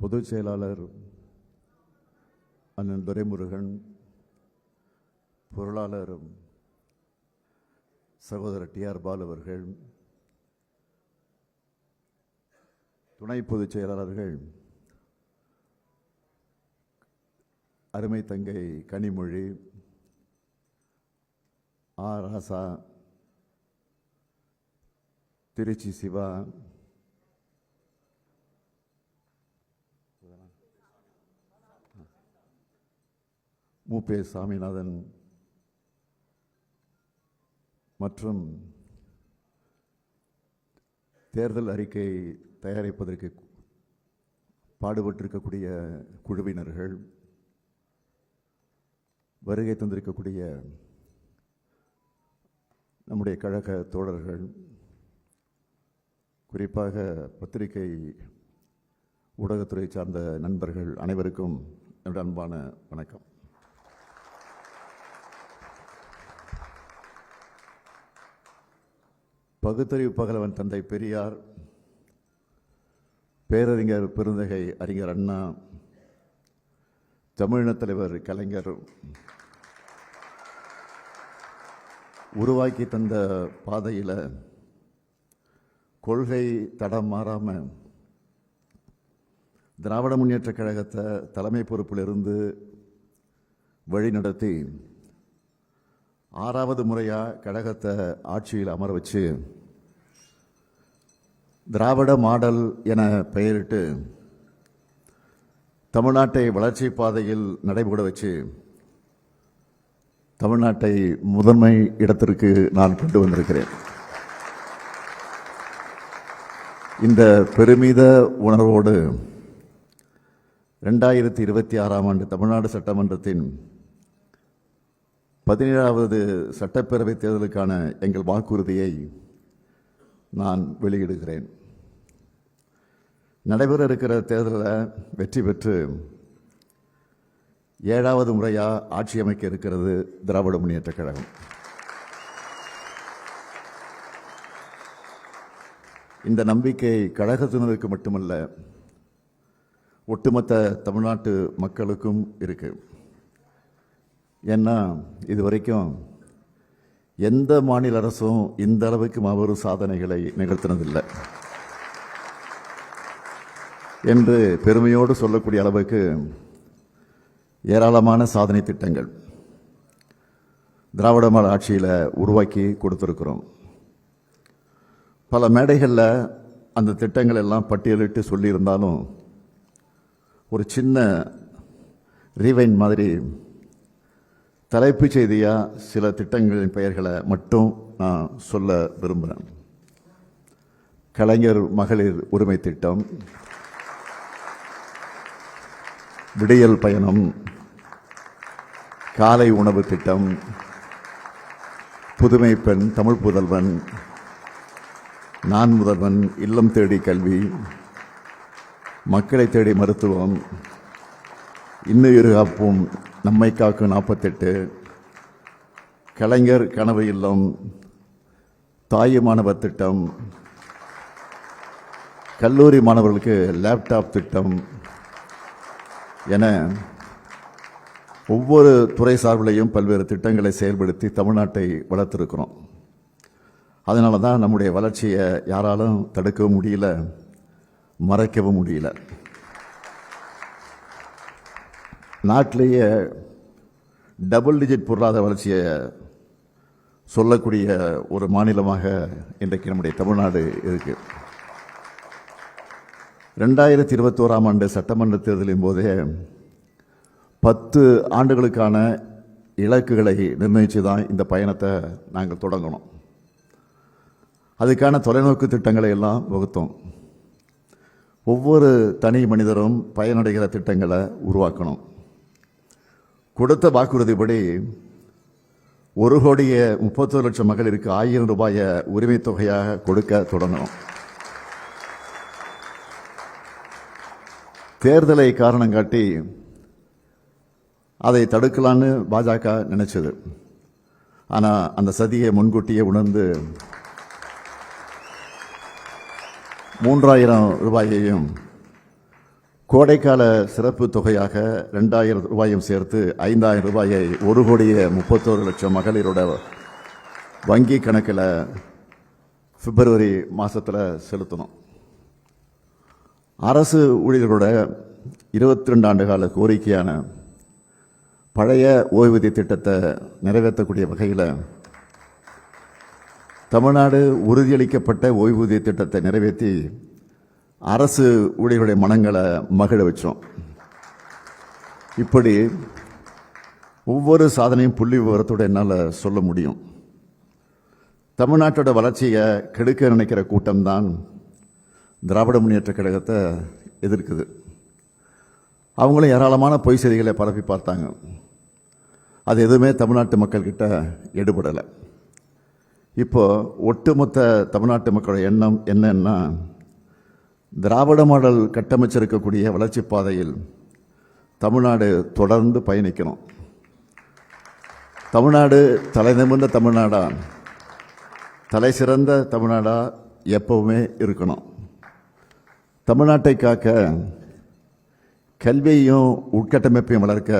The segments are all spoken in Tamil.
பொதுச் செயலாளர் அண்ணன் துரைமுருகன், பொருளாளர் சகோதரர் டி.ஆர். பாலு அவர்கள், துணை பொதுச் செயலாளர்கள் அருமை தங்கை கனிமொழி, ராசா, திருச்சி சிவா, மூப்பே சாமிநாதன் மற்றும் தேர்தல் அறிக்கை தயாரிப்பதற்கு பாடுபட்டிருக்கக்கூடிய குழுவினர்கள், வருகை தந்திருக்கக்கூடிய நம்முடைய கழக தோழர்கள், குறிப்பாக பத்திரிகை ஊடகத்துறை சார்ந்த நண்பர்கள் அனைவருக்கும் என்னுடைய அன்பான வணக்கம். பகுத்தறிவு பகலவன் தந்தை பெரியார், பேரறிஞர் பெருந்தகை அறிஞர் அண்ணா, தமிழினத் தலைவர் கலைஞர் உருவாக்கி தந்த பாதையில் கொள்கை தடம் மாறாமல் திராவிட முன்னேற்றக் கழகத்தை தலைமை பொறுப்பிலிருந்து வழிநடத்தி 6வது முறையாக கழகத்தை ஆட்சியில் அமர வச்சு திராவிட மாடல் என பெயரிட்டு தமிழ்நாட்டை வளர்ச்சி பாதையில் நடைபெற வச்சு தமிழ்நாட்டை முதன்மை இடத்திற்கு நான் கொண்டு வந்திருக்கிறேன். இந்த பெருமித உணர்வோடு 2026ஆம் ஆண்டு தமிழ்நாடு சட்டமன்றத்தின் 17வது சட்டப்பேரவைத் தேர்தலுக்கான எங்கள் வாக்குறுதியை நான் வெளியிடுகிறேன். நடைபெற இருக்கிற தேர்தலில் வெற்றி பெற்று 7வது முறையாக ஆட்சி அமைக்க இருக்கிறது திராவிட முன்னேற்றக் கழகம். இந்த நம்பிக்கை கழகத்தினருக்கு மட்டுமல்ல, ஒட்டுமொத்த தமிழ்நாட்டு மக்களுக்கும் இருக்கு. ஏன்னா இதுவரைக்கும் எந்த மாநில அரசும் இந்த அளவுக்கு மாபெரும் சாதனைகளை நிகழ்த்தினதில்லை என்று பெருமையோடு சொல்லக்கூடிய அளவுக்கு ஏராளமான சாதனை திட்டங்கள் திராவிட மாடல் ஆட்சியில் உருவாக்கி கொடுத்துருக்கிறோம். பல மேடைகளில் அந்த திட்டங்கள் எல்லாம் பட்டியலிட்டு சொல்லியிருந்தாலும் ஒரு சின்ன ரீவைண்ட் மாதிரி தலைப்புச் செய்தியாக சில திட்டங்களின் பெயர்களை மட்டும் நான் சொல்ல விரும்புகிறேன். கலைஞர் மகளிர் உரிமை திட்டம், விடியல் பயணம், காலை உணவு திட்டம், புதுமை பெண், தமிழ் புதல்வன், நான் முதல்வன், இல்லம் தேடி கல்வி, மக்களை தேடி மருத்துவம், இன்னுயிர் காப்போம், நம்மை காக்கும் 48, கலைஞர் கனவு இல்லம், தாய் மாணவர் திட்டம், கல்லூரி மாணவர்களுக்கு லேப்டாப் திட்டம் என ஒவ்வொரு துறை சார்பிலையும் பல்வேறு திட்டங்களை செயல்படுத்தி தமிழ்நாட்டை வளர்த்திருக்கிறோம். அதனால தான் நம்முடைய வளர்ச்சியை யாராலும் தடுக்கவும் முடியல, மறைக்கவும் முடியல. நாட்டிலேயே டபுள் டிஜிட் பொருளாதார வளர்ச்சியை சொல்லக்கூடிய ஒரு மாநிலமாக இன்றைக்கு நம்முடைய தமிழ்நாடு இருக்கு. 2021ஆம் ஆண்டு சட்டமன்ற தேர்தலின் போதே 10 ஆண்டுகளுக்கான இலக்குகளை நிர்ணயித்து தான் இந்த பயணத்தை நாங்கள் தொடங்கணும். அதுக்கான தொலைநோக்கு திட்டங்களை எல்லாம் வகுத்தோம். ஒவ்வொரு தனி மனிதரும் பயனடைகிற திட்டங்களை உருவாக்கணும். கொடுத்த வாக்குறுதிப்படி 1,31,00,000 மகளிருக்கு 1000 ரூபாயை உரிமை தொகையாக கொடுக்க தொடங்கணும். தேர்தலை காரணம் காட்டி அதை தடுக்கலான்னு பாஜக நினைச்சது. ஆனால் அந்த சதியை முன்கூட்டியே உணர்ந்து 3000 ரூபாயையும் கோடைக்கால சிறப்பு தொகையாக 2000 ரூபாயும் சேர்த்து 5000 ரூபாயை 1,31,00,000 மகளிரோட வங்கி கணக்கில் பிப்ரவரி மாதத்தில் செலுத்தணும். அரசு ஊழியர்களோட 22 ஆண்டு கால கோரிக்கையான பழைய ஓய்வூதிய திட்டத்தை நிறைவேற்றக்கூடிய வகையில் தமிழ்நாடு உறுதியளிக்கப்பட்ட ஓய்வூதிய திட்டத்தை நிறைவேற்றி அரசு ஊழியர்களுடைய மனங்களை மகிழ வச்சோம். இப்படி ஒவ்வொரு சாதனையும் புள்ளி விவரத்தோடு என்னால் சொல்ல முடியும். தமிழ்நாட்டோட வளர்ச்சியை கெடுக்க நினைக்கிற கூட்டம்தான் திராவிட முன்னேற்ற கழகத்தை எதிர்க்குது. அவங்களும் ஏராளமான பொய் செய்திகளை பரப்பி பார்த்தாங்க. அது எதுவுமே தமிழ்நாட்டு மக்கள்கிட்ட எடுபடலை. இப்போ ஒட்டுமொத்த தமிழ்நாட்டு மக்களோட எண்ணம் என்னன்னா, திராவிட மாடல் கட்டமைச்சிருக்கக்கூடிய வளர்ச்சி பாதையில் தமிழ்நாடு தொடர்ந்து பயணிக்கணும். தமிழ்நாடு தலை நிமிர்ந்த தமிழ்நாடா, தலை சிறந்த தமிழ்நாடா எப்பவுமே இருக்கணும். தமிழ்நாட்டை காக்க, கல்வியையும் உட்கட்டமைப்பையும் வளர்க்க,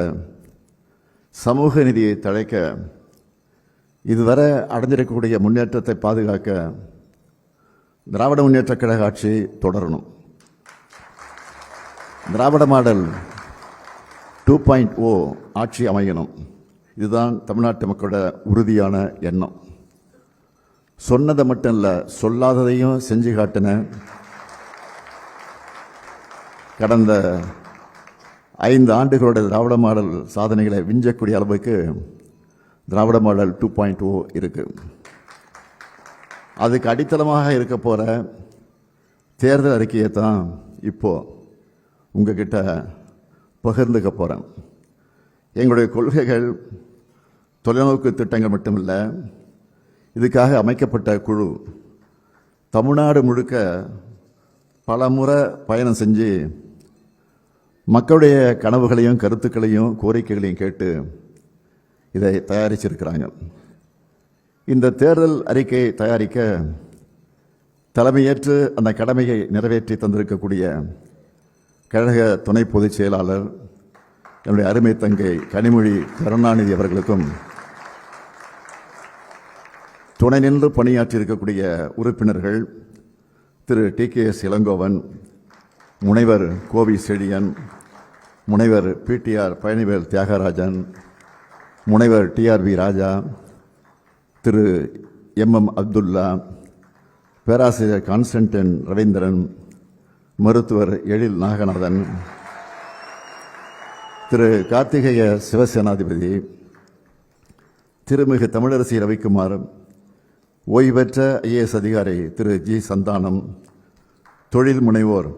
சமூக நீதியை தழைக்க, இதுவரை அடைஞ்சிருக்கக்கூடிய முன்னேற்றத்தை பாதுகாக்க திராவிட முன்னேற்ற கழக ஆட்சி தொடரணும். திராவிட மாடல் 2.0 ஆட்சி அமையணும். இதுதான் தமிழ்நாட்டு மக்களோட உறுதியான எண்ணம். சொன்னதை மட்டும் இல்லை, சொல்லாததையும் செஞ்சு காட்டின கடந்த 5 ஆண்டுகளோட திராவிட மாடல் சாதனைகளை விஞ்சக்கூடிய அளவுக்கு திராவிட மாடல் 2.0 இருக்கு. அதுக்கு அடித்தளமாக இருக்க போகிற தேர்தல் அறிக்கையை தான் இப்போ உங்ககிட்ட பகிர்ந்துக்க போகிறேன். எங்களுடைய கொள்கைகள், தொலைநோக்கு திட்டங்கள் மட்டுமில்லை, இதுக்காக அமைக்கப்பட்ட குழு தமிழ்நாடு முழுக்க பல முறை பயணம் செஞ்சு மக்களுடைய கனவுகளையும் கருத்துக்களையும் கோரிக்கைகளையும் கேட்டு இதை தயாரிச்சிருக்கிறாங்க. இந்த தேர்தல் அறிக்கை தயாரிக்க தலைமையேற்று அந்த கடமையை நிறைவேற்றி தந்திருக்கக்கூடிய கழக துணை பொதுச் செயலாளர் என்னுடைய அருமை தங்கை கனிமொழி கருணாநிதி அவர்களுக்கும், துணை நின்று பணியாற்றி இருக்கக்கூடிய உறுப்பினர்கள் திரு TKS இளங்கோவன், முனைவர் கோவி செழியன், முனைவர் PTR பழனிவேல் தியாகராஜன், முனைவர் TRV ராஜா, திரு MM அப்துல்லா, பேராசிரியர் கான்ஸ்டன்டின் ரவீந்திரன், மருத்துவர் எழில் நாகநாதன், திரு கார்த்திகேய சிவசேனாதிபதி, திருமிகு தமிழரசி ரவிக்குமார், ஓய்வு பெற்ற IAS அதிகாரி திரு G சந்தானம், தொழில் முனைவோர்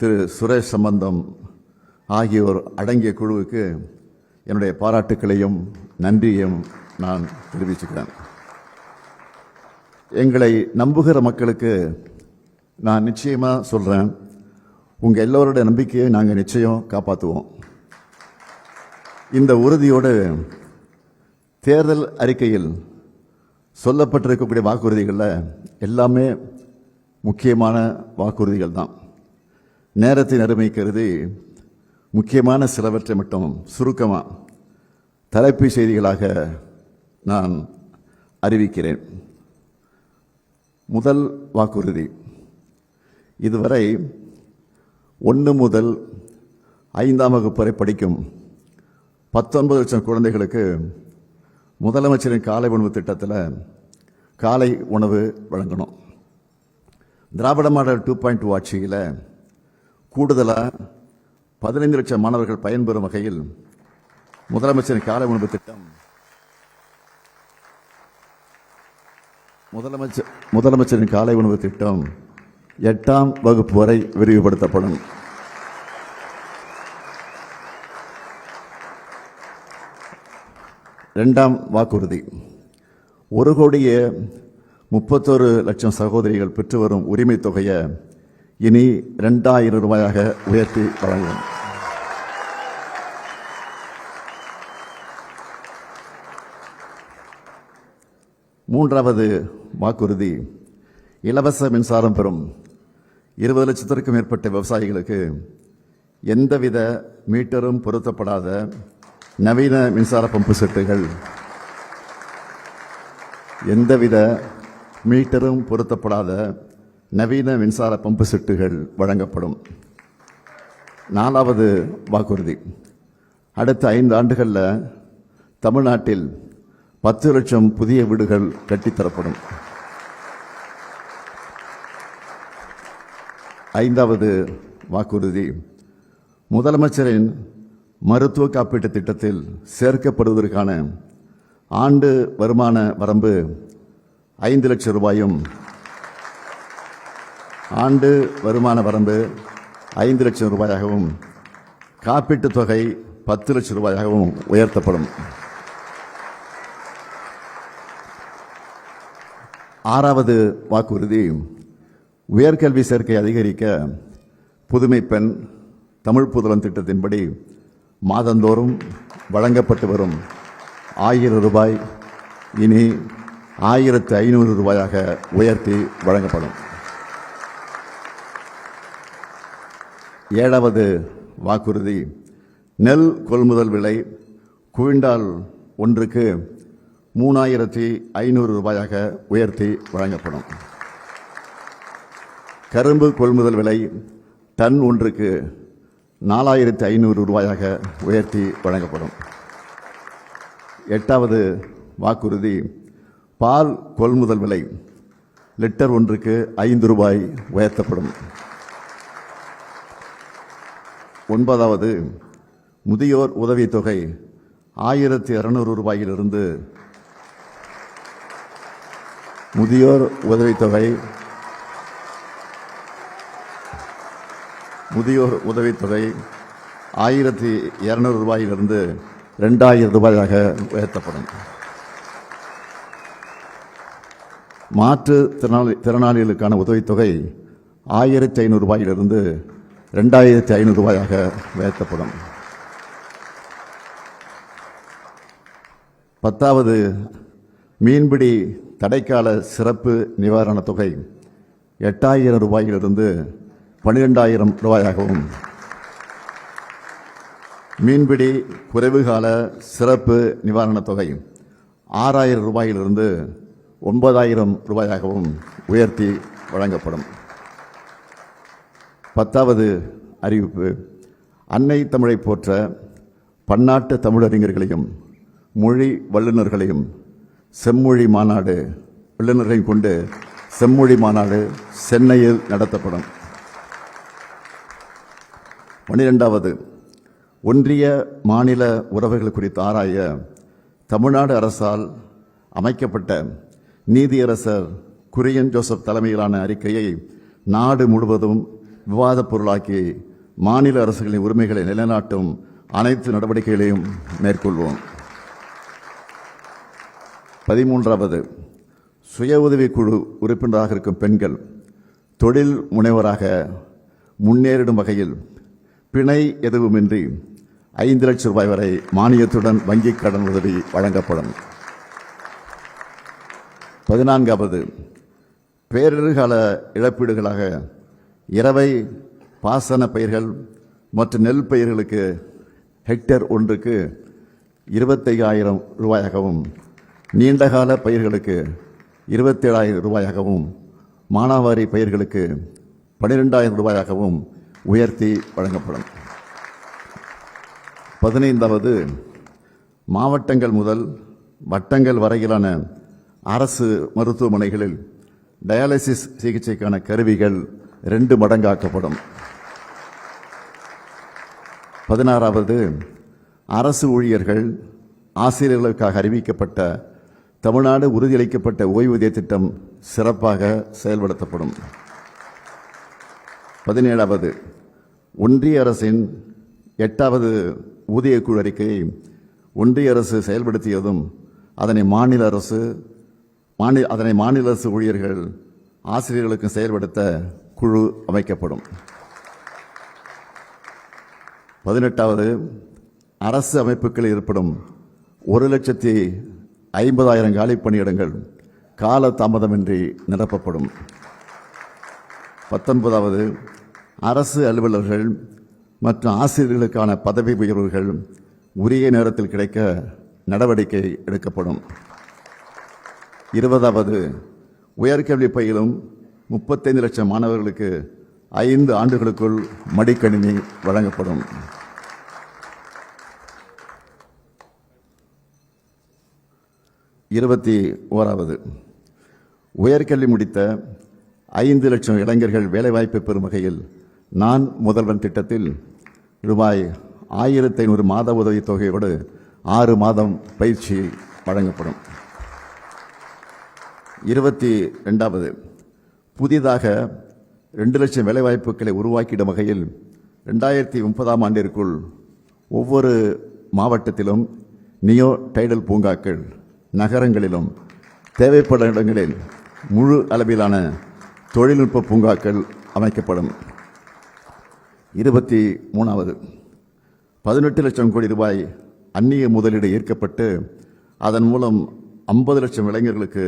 திரு சுரேஷ் சம்பந்தம் ஆகியோர் அடங்கிய குழுவுக்கு என்னுடைய பாராட்டுக்களையும் நன்றியையும் நான் தெரிவிச்சுக்கிறேன். எங்களை நம்புகிற மக்களுக்கு நான் நிச்சயமாக சொல்கிறேன், உங்கள் எல்லோருடைய நம்பிக்கையை நாங்கள் நிச்சயம் காப்பாற்றுவோம். இந்த உறுதியோடு தேர்தல் அறிக்கையில் சொல்லப்பட்டிருக்கக்கூடிய வாக்குறுதிகளில் எல்லாமே முக்கியமான வாக்குறுதிகள் தான். நேரத்தின் அருமை கருதி முக்கியமான சிலவற்றை மட்டும் சுருக்கமாக தலைப்பு செய்திகளாக நான் அறிவிக்கிறேன். முதல் வாக்குறுதி, இதுவரை 1 முதல் 5ஆம் வகுப்பு வரை படிக்கும் 19 லட்சம் குழந்தைகளுக்கு முதலமைச்சரின் காலை உணவு திட்டத்தில் காலை உணவு வழங்கணும். திராவிட மாடல் 2.0 ஆட்சியில் கூடுதலாக 15 லட்சம் மாணவர்கள் பயன்பெறும் வகையில் முதலமைச்சரின் காலை உணவு திட்டம் முதலமைச்சரின் காலை உணவு திட்டம் 8ஆம் வகுப்பு வரை விரிவுபடுத்தப்படும். இரண்டாம் வாக்குறுதி, 1,31,00,000 சகோதரிகள் பெற்று வரும் உரிமை தொகையை இனி 2000 ரூபாயாக உயர்த்தி வழங்கும். மூன்றாவது வாக்குறுதி, இலவச மின்சாரம் பெறும் 20 லட்சத்திற்கும் மேற்பட்ட விவசாயிகளுக்கு எந்தவித மீட்டரும் பொருத்தப்படாத நவீன மின்சார பம்பு செட்டுகள் எந்தவித மீட்டரும் பொருத்தப்படாத நவீன மின்சார பம்பு செட்டுகள் வழங்கப்படும். 4வது வாக்குறுதி, அடுத்த 5 ஆண்டுகளில் தமிழ்நாட்டில் 10 லட்சம் புதிய வீடுகள் கட்டித்தரப்படும். 5வது வாக்குறுதி, முதலமைச்சரின் மருத்துவ காப்பீட்டு திட்டத்தில் சேர்க்கப்படுவதற்கான ஆண்டு வருமான வரம்பு 5 லட்சம் ரூபாயும் ஆண்டு வருமான வரம்பு 5 லட்சம் ரூபாயாகவும் காப்பீட்டுத் தொகை 10 லட்சம் ரூபாயாகவும் உயர்த்தப்படும். 6வது வாக்குறுதி, உயர்கல்வி சேர்க்கை அதிகரிக்க புதுமை பெண் தமிழ் புதல்வன் திட்டத்தின்படி மாதந்தோறும் வழங்கப்பட்டு வரும் 1000 ரூபாய் இனி 1500 ரூபாயாக உயர்த்தி வழங்கப்படும். 7வது வாக்குறுதி, நெல் கொள்முதல் விலை குவிண்டால் ஒன்றுக்கு 3500 ரூபாயாக உயர்த்தி வழங்கப்படும். கரும்பு கொள்முதல் விலை டன் ஒன்றுக்கு 4500 ரூபாயாக உயர்த்தி வழங்கப்படும். 8வது வாக்குறுதி, பால் கொள்முதல் விலை லிட்டர் ஒன்றுக்கு 5 ரூபாய் உயர்த்தப்படும். 9வது, முதியோர் உதவித்தொகை 1200 ரூபாயிலிருந்து முதியோர் உதவித்தொகை 1200 ரூபாயிலிருந்து 2000 ரூபாயாக உயர்த்தப்படும். மாற்றுத்திறனாளிகளுக்கான உதவித்தொகை 1500 ரூபாயிலிருந்து 2500 ரூபாயாக உயர்த்தப்படும். 10வது, மீன்பிடி தடைக்கால சிறப்பு நிவாரணத் தொகை 8000 ரூபாயிலிருந்து 12000 ரூபாயாகவும் மீன்பிடி குறைவுகால சிறப்பு நிவாரணத் தொகை 6000 ரூபாயிலிருந்து 9000 ரூபாயாகவும் உயர்த்தி வழங்கப்படும். 10வது அறிவிப்பு, அன்னை தமிழை போற்ற பன்னாட்டு தமிழறிஞர்களையும் மொழி வல்லுநர்களையும் செம்மொழி மாநாடு வல்லுநர்களையும் கொண்டு செம்மொழி மாநாடு சென்னையில் நடத்தப்படும். 12வது, ஒன்றிய மாநில உறவுகள் குறித்து ஆராய தமிழ்நாடு அரசால் அமைக்கப்பட்ட நீதியரசர் குரியன் ஜோசப் தலைமையிலான அறிக்கையை நாடு முழுவதும் விவாதப் பொருளாக்கி மாநில அரசுகளின் உரிமைகளை நிலைநாட்டும் அனைத்து நடவடிக்கைகளையும் மேற்கொள்வோம். 13வது, சுய உதவிக்குழு உறுப்பினராக இருக்கும் பெண்கள் தொழில் முனைவராக முன்னேறிடும் வகையில் பிணை எதுவுமின்றி 5 லட்சம் ரூபாய் வரை மானியத்துடன் வங்கிக் கடன் உதவி வழங்கப்படும். 14வது, பேரிடர்கால இழப்பீடுகளாக இரவை பாசன பயிர்கள் மற்றும் நெல் பயிர்களுக்கு ஹெக்டேர் ஒன்றுக்கு 25000 ரூபாயாகவும் நீண்டகால பயிர்களுக்கு 27000 ரூபாயாகவும் மானாவாரி பயிர்களுக்கு 12000 ரூபாயாகவும் உயர்த்தி வழங்கப்படும். 15வது, மாவட்டங்கள் முதல் வட்டங்கள் வரையிலான அரசு மருத்துவமனைகளில் டயாலிசிஸ் சிகிச்சைக்கான கருவிகள் 2 மடங்காக்கப்படும். 16வது, அரசு ஊழியர்கள் ஆசிரியர்களுக்காக அறிவிக்கப்பட்ட தமிழ்நாடு உறுதியளிக்கப்பட்ட ஓய்வூதிய திட்டம் சிறப்பாக செயல்படுத்தப்படும். 17வது, ஒன்றிய அரசின் 8வது ஊதியக்குழு அறிக்கையை ஒன்றிய அரசு செயல்படுத்தியதும் அதனை மாநில அரசு ஊழியர்கள் ஆசிரியர்களுக்கு செயல்படுத்த குழு அமைக்கப்படும். 18வது, அரசு அமைப்புகளில் ஏற்படும் 1,50,000 காலி பணியிடங்கள் கால தாமதமின்றி நிரப்பப்படும். 19வது, அரசு அலுவலர்கள் மற்றும் ஆசிரியர்களுக்கான பதவி உயர்வுகள் உரிய நேரத்தில் கிடைக்க நடவடிக்கை எடுக்கப்படும். 20வது, உயர்கல்வி பயிலும் 35 லட்சம் மாணவர்களுக்கு 5 ஆண்டுகளுக்குள் மடிக்கணினி வழங்கப்படும். 21வது, உயர்கல்வி முடித்த 5 லட்சம் இளைஞர்கள் வேலைவாய்ப்பை பெறும் வகையில் நான் முதல்வன் திட்டத்தில் ரூபாய் 1500 மாத உதவித் தொகையோடு 6 மாதம் பயிற்சி வழங்கப்படும். 22வது, புதிதாக 2 லட்சம் வேலைவாய்ப்புகளை உருவாக்கிடும் வகையில் 2030ஆம் ஆண்டிற்குள் ஒவ்வொரு மாவட்டத்திலும் நியோ டைடல் பூங்காக்கள், நகரங்களிலும் தேவைப்படும் இடங்களில் முழு அளவிலான தொழில்நுட்ப பூங்காக்கள் அமைக்கப்படும். 23வது, 18 லட்சம் கோடி ரூபாய் அந்நிய முதலீடு ஈர்க்கப்பட்டு அதன் மூலம் 50 லட்சம் இளைஞர்களுக்கு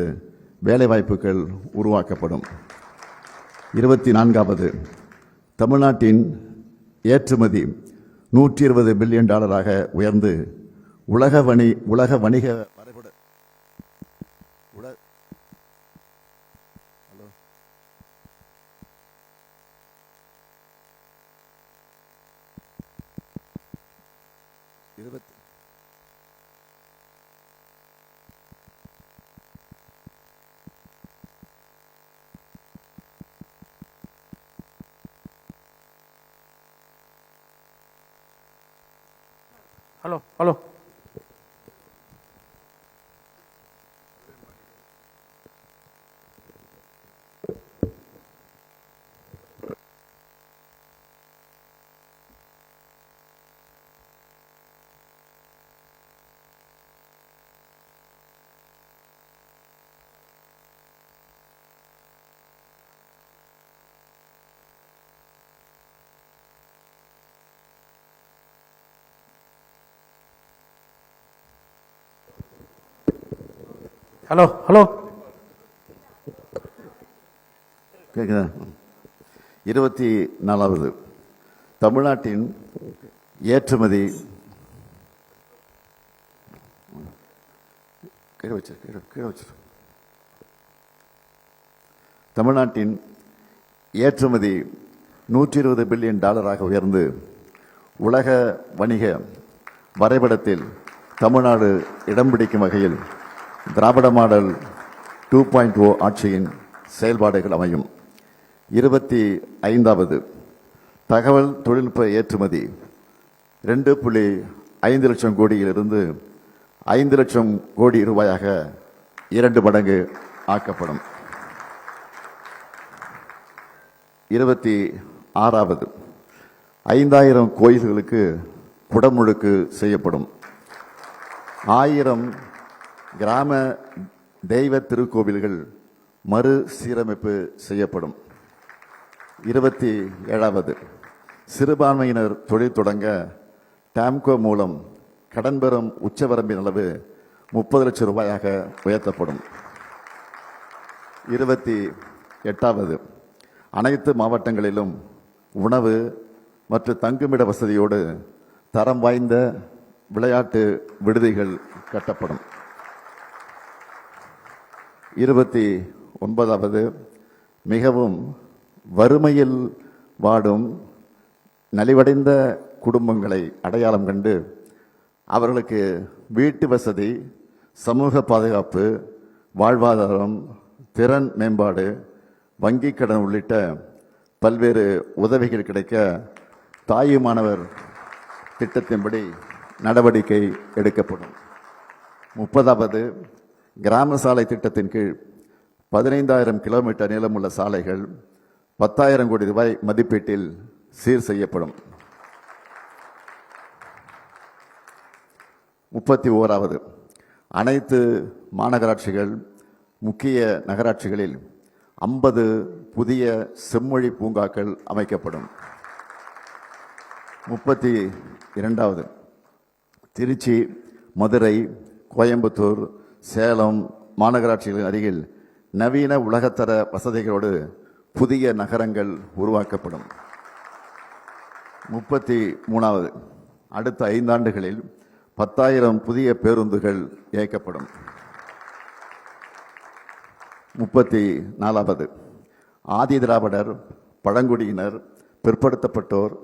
வேலைவாய்ப்புகள் உருவாக்கப்படும். 24வது, தமிழ்நாட்டின் ஏற்றுமதி $120 பில்லியன் உயர்ந்து உலக வணிக வரைபட ஹலோ ஹலோ ஹலோ கேட்குதா? 24வது, தமிழ்நாட்டின் ஏற்றுமதி தமிழ்நாட்டின் ஏற்றுமதி $120 பில்லியன் உயர்ந்து உலக வணிக வரைபடத்தில் தமிழ்நாடு இடம் பிடிக்கும் வகையில் திராவிட மாடல் 2.0 ஆட்சியின் செயல்பாடுகள் அமையும். 25வது, தகவல் தொழில்நுட்ப ஏற்றுமதி 2.5 லட்சம் கோடியிலிருந்து 5 லட்சம் கோடி ரூபாயாக 2 மடங்கு ஆக்கப்படும். 26வது, 5000 கோயில்களுக்கு குடமுழுக்கு செய்யப்படும். 1000 கிராம தெய்வ திருக்கோவில்கள் மறு சீரமைப்பு செய்யப்படும். 27வது, சிறுபான்மையினர் தொழில் தொடங்க டாம்கோ மூலம் கடன் பெறும் உச்சவரம்பின் அளவு 30 லட்சம் ரூபாயாக உயர்த்தப்படும். 28வது, அனைத்து மாவட்டங்களிலும் உணவு மற்றும் தங்குமிட வசதியோடு தரம் வாய்ந்த விளையாட்டு விடுதிகள் கட்டப்படும். 29வது, மிகவும் வறுமையில் வாடும் நலிவடைந்த குடும்பங்களை அடையாளம் கண்டு அவர்களுக்கு வீட்டு வசதி, சமூக பாதுகாப்பு, வாழ்வாதாரம், திறன் மேம்பாடு, வங்கிக் கடன் உள்ளிட்ட பல்வேறு உதவிகள் கிடைக்க தாயுமானவர் திட்டத்தின்படி நடவடிக்கை எடுக்கப்படும். 30வது, கிராம சாலை திட்டத்தின் கீழ் 15000 கிலோமீட்டர் நீளமுள்ள சாலைகள் 10,000 கோடி ரூபாய் மதிப்பீட்டில் சீர் செய்யப்படும். 31வது, அனைத்து மாநகராட்சிகள், முக்கிய நகராட்சிகளில் 50 புதிய செம்மொழி பூங்காக்கள் அமைக்கப்படும். 32வது, திருச்சி, மதுரை, கோயம்புத்தூர், சேலம் மாநகராட்சிகளின் அருகில் நவீன உலகத்தர வசதிகளோடு புதிய நகரங்கள் உருவாக்கப்படும். 33வது, அடுத்த 5 ஆண்டுகளில் 10,000 புதிய பேருந்துகள் இயக்கப்படும். 34வது, ஆதி திராவிடர், பழங்குடியினர், பிற்படுத்தப்பட்டோர்,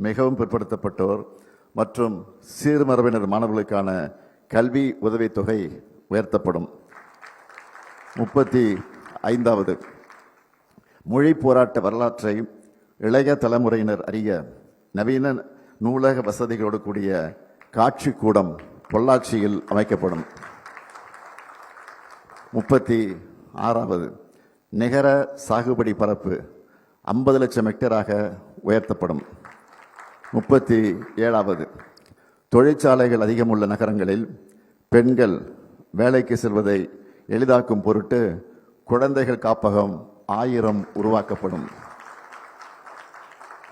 மிகவும் பிற்படுத்தப்பட்டோர் மற்றும் சீர்மரபினர் மாணவர்களுக்கான கல்வி உதவித்தொகை உயர்த்தப்படும். 35வது, மொழி போராட்ட வரலாற்றை இளைய தலைமுறையினர் அறிய நவீன நூலக வசதிகளோடு கூடிய காட்சி கூடம் பொள்ளாச்சியில் அமைக்கப்படும். 36வது, நிகர சாகுபடி பரப்பு 50 லட்சம் ஹெக்டேராக உயர்த்தப்படும். 37வது, தொழிற்சாலைகள் அதிகமுள்ள நகரங்களில் பெண்கள் வேலைக்கு செல்வதை எளிதாக்கும் பொருட்டு குழந்தைகள் காப்பகம் 1000 உருவாக்கப்படும்.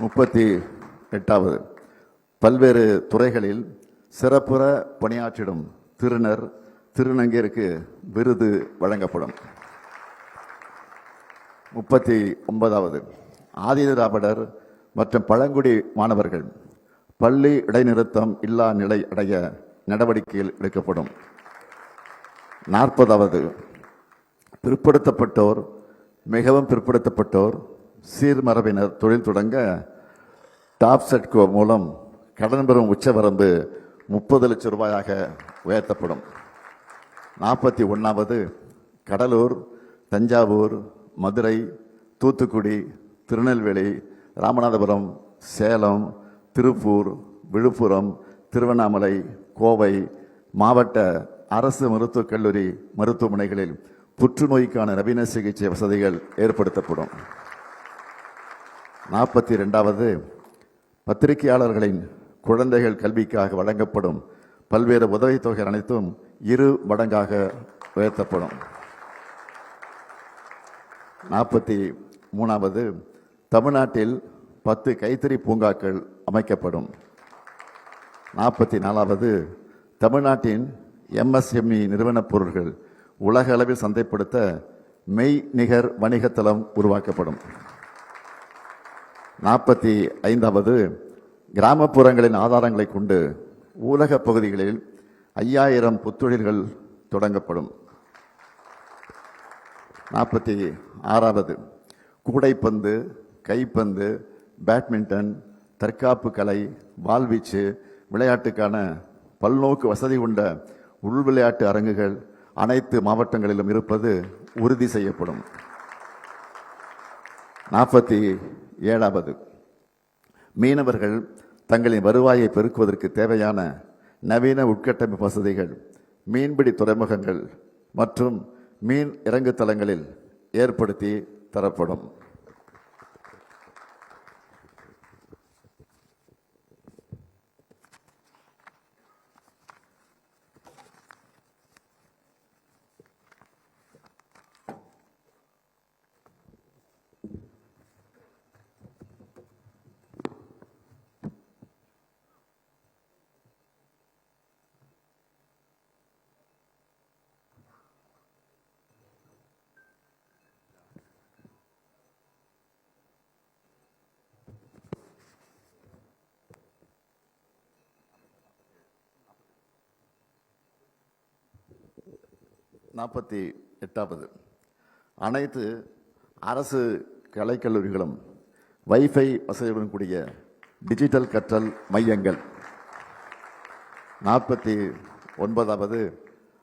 38வது, பல்வேறு துறைகளில் சிறப்புற பணியாற்றிடும் திருநர், திருநங்கையருக்கு விருது வழங்கப்படும். 39வது, ஆதிதிராவிடர் மற்றும் பழங்குடி மாணவர்கள் பள்ளி இடைநிறுத்தம் இல்லா நிலை அடைய நடவடிக்கைகள் எடுக்கப்படும். 40வது, பிற்படுத்தப்பட்டோர், மிகவும் பிற்படுத்தப்பட்டோர், சீர்மரபினர் தொழில் தொடங்க டாப் செட்கோ மூலம் கடன் பெறும் உச்சவரம்பு 30 லட்சம் ரூபாயாக உயர்த்தப்படும். 41வது, கடலூர், தஞ்சாவூர், மதுரை, தூத்துக்குடி, திருநெல்வேலி, ராமநாதபுரம், சேலம், திருப்பூர், விழுப்புரம், திருவண்ணாமலை, கோவை மாவட்ட அரசு மருத்துவக் கல்லூரி மருத்துவமனைகளில் புற்றுநோய்க்கான நவீன சிகிச்சை வசதிகள் ஏற்படுத்தப்படும். 42வது, பத்திரிகையாளர்களின் குழந்தைகள் கல்விக்காக வழங்கப்படும் பல்வேறு உதவித்தொகை அனைத்தும் 2 மடங்காக உயர்த்தப்படும். 43வது, தமிழ்நாட்டில் 10 கைத்தறி பூங்காக்கள் அமைக்கப்படும். 44வது, தமிழ்நாட்டின் MSME நிறுவனப் பொருட்கள் உலக அளவில் சந்தைப்படுத்த மெய்நிகர் வணிகத்தளம் உருவாக்கப்படும். 45வது, கிராமப்புறங்களின் ஆதாரங்களை கொண்டு ஊரக பகுதிகளில் 5000 புத்தொழில்கள் தொடங்கப்படும். 46வது, கூடைப்பந்து, கைப்பந்து, பேட்மிண்டன், தற்காப்பு கலை, வாள்வீச்சு விளையாட்டுக்கான பல்நோக்கு வசதி கொண்ட உள் விளையாட்டு அரங்குகள் அனைத்து மாவட்டங்களிலும் இருப்பது உறுதி செய்யப்படும். 47வது, மீனவர்கள் தங்களின் வருவாயை பெருக்குவதற்கு தேவையான நவீன உட்கட்டமைப்பு வசதிகள் மீன்பிடி துறைமுகங்கள் மற்றும் மீன் இறங்கு தளங்களில் ஏற்படுத்தி தரப்படும். நாற்பத்தி 8வது, அனைத்து அரசு கலைக்கல்லூரிகளும் வைஃபை வசதியுடன் கூடிய டிஜிட்டல் கற்றல் மையங்கள். 49வது,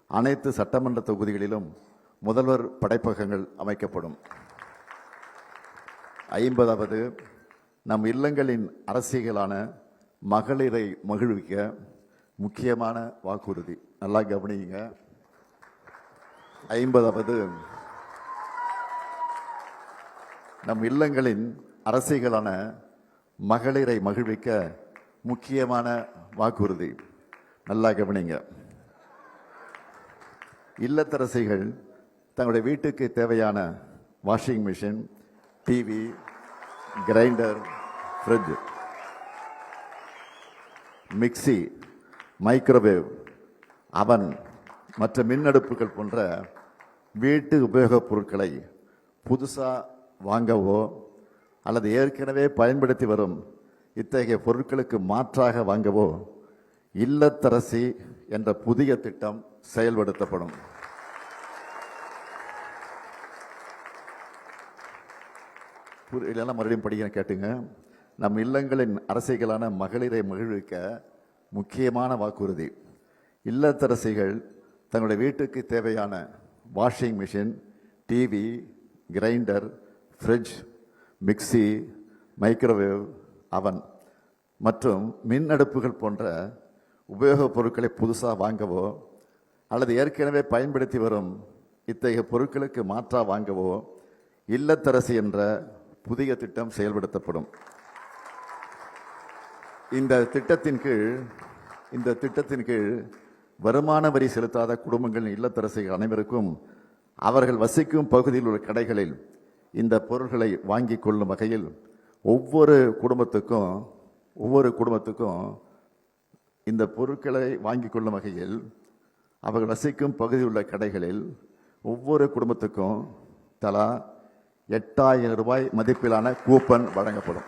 அனைத்து சட்டமன்ற தொகுதிகளிலும் முதல்வர் படைப்பகங்கள் அமைக்கப்படும். 50வது, நம் இல்லங்களின் அரசியலான மகளிரை மகிழ்விக்க முக்கியமான வாக்குறுதி. நல்லா கவனிங்க. 50வது, நம் இல்லங்களின் அரசியலான மகளிரை மகிழ்விக்க முக்கியமான வாக்குறுதி. நல்லா கவனிங்க. இல்லத்தரசிகள் தங்களுடைய வீட்டுக்கு தேவையான washing machine, TV, grinder, fridge, mixie, microwave, அவன் மற்ற மின் அடுப்புகள் போன்ற வீட்டு உபயோகப் பொருட்களை புதுசாக வாங்கவோ அல்லது ஏற்கனவே பயன்படுத்தி வரும் இத்தகைய பொருட்களுக்கு மாற்றாக வாங்கவோ இல்லத்தரசி என்ற புதிய திட்டம் செயல்படுத்தப்படும். இல்லைன்னா மறுபடியும் படிக்கிறேன் கேட்டுங்க. நம் இல்லங்களின் அரசிகளான மகளிரை மகிழ்விக்க முக்கியமான வாக்குறுதி. இல்லத்தரசிகள் தங்களுடைய வீட்டுக்கு தேவையான washing machine, TV, grinder, fridge, mixie, microwave, அவன் மற்றும் மின் அடுப்புகள் போன்ற உபயோகப் பொருட்களை புதுசாக வாங்கவோ அல்லது ஏற்கனவே பயன்படுத்தி வரும் இத்தகைய பொருட்களுக்கு மாற்றாக வாங்கவோ இல்லத்தரசி என்ற புதிய திட்டம் செயல்படுத்தப்படும். இந்த திட்டத்தின் கீழ் வருமான வரி செலுத்தாத குடும்பங்களின் இல்லத்தரசிகள் அனைவருக்கும் அவர்கள் வசிக்கும் பகுதியில் உள்ள கடைகளில் இந்த பொருட்களை வாங்கிக் கொள்ளும் வகையில் ஒவ்வொரு குடும்பத்துக்கும் இந்த பொருட்களை வாங்கிக் கொள்ளும் வகையில் அவர்கள் வசிக்கும் பகுதியில் உள்ள கடைகளில் ஒவ்வொரு குடும்பத்துக்கும் தலா 8000 ரூபாய் மதிப்பிலான கூப்பன் வழங்கப்படும்.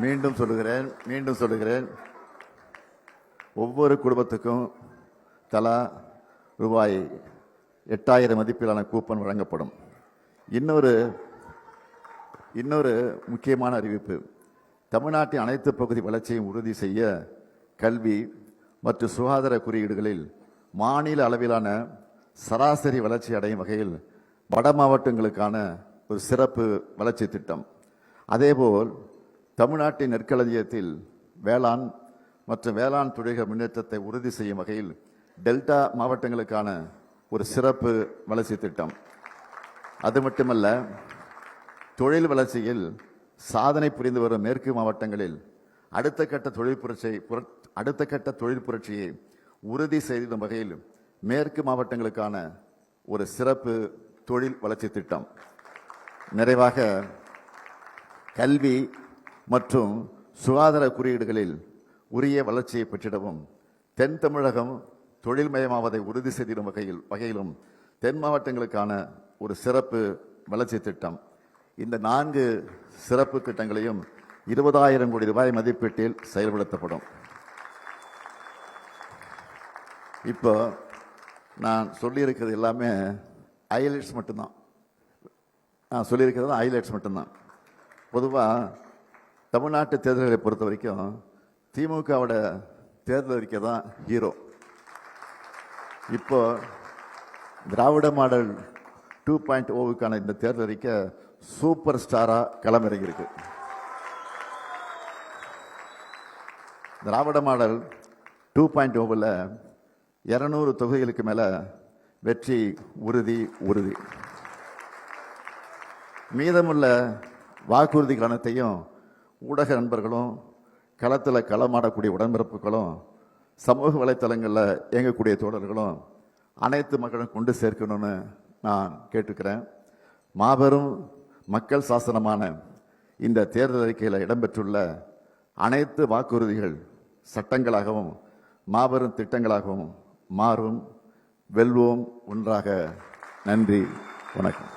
மீண்டும் சொல்லுகிறேன், ஒவ்வொரு குடும்பத்துக்கும் தலா ரூபாய் 8000 மதிப்பிலான கூப்பன் வழங்கப்படும். இன்னொரு முக்கியமான அறிவிப்பு. தமிழ்நாட்டின் அனைத்து பகுதி வளர்ச்சியையும் உறுதி செய்ய கல்வி மற்றும் சுகாதார குறியீடுகளில் மாநில அளவிலான சராசரி வளர்ச்சி அடையும் வகையில் வட மாவட்டங்களுக்கான ஒரு சிறப்பு வளர்ச்சி திட்டம். அதேபோல் தமிழ்நாட்டின் நெற்களஞ்சியத்தில் வேளாண் மற்றும் வேளாண் தொழில்கள் முன்னேற்றத்தை உறுதி செய்யும் வகையில் டெல்டா மாவட்டங்களுக்கான ஒரு சிறப்பு வளர்ச்சி திட்டம். அது மட்டுமல்ல, தொழில் வளர்ச்சியில் சாதனை புரிந்து வரும் மேற்கு மாவட்டங்களில் அடுத்த கட்ட தொழில் புரட்சியை உறுதி செய்திடும் வகையில் மேற்கு மாவட்டங்களுக்கான ஒரு சிறப்பு தொழில் வளர்ச்சி திட்டம். நிறைவாக, கல்வி மற்றும் சுகாதார குறியீடுகளில் உரிய வளர்ச்சியை பெற்றிடவும் தென் தமிழகம் தொழில்மயமாவதை உறுதி செய்திடும் வகையிலும் தென் மாவட்டங்களுக்கான ஒரு சிறப்பு வளர்ச்சி திட்டம். இந்த 4 சிறப்பு திட்டங்களையும் 20,000 கோடி ரூபாய் மதிப்பீட்டில் செயல்படுத்தப்படும். இப்போ நான் சொல்லியிருக்கிறது எல்லாமே ஹைலைட்ஸ் மட்டும்தான். பொதுவாக தமிழ்நாட்டு தேர்தல்களை பொறுத்த வரைக்கும் திமுகவோட தேர்தல் அறிக்கை தான் ஹீரோ. இப்போ திராவிட மாடல் 2.0க்கான இந்த தேர்தல் அறிக்கை சூப்பர் ஸ்டாரா களமிறங்கியிருக்கு. திராவிட மாடல் 2.0ல் 200 தொகுதிகளுக்கு மேல வெற்றி உறுதி. மீதமுள்ள வாக்குறுதி கணத்தையும் ஊடக நண்பர்களும் களத்தில் களமாடக்கூடிய உடன்பிறப்புகளும் சமூக வலைத்தளங்களில் இயங்கக்கூடிய தோழர்களும் அனைத்து மக்களும் கொண்டு சேர்க்கணும்னு நான் கேட்டுக்கிறேன். மாபெரும் மக்கள் சாசனமான இந்த தேர்தல் அறிக்கையில் இடம்பெற்றுள்ள அனைத்து வாக்குறுதிகள் சட்டங்களாகவும் மாபெரும் திட்டங்களாகவும் மாறும். வெல்வோம் ஒன்றாக. நன்றி, வணக்கம்.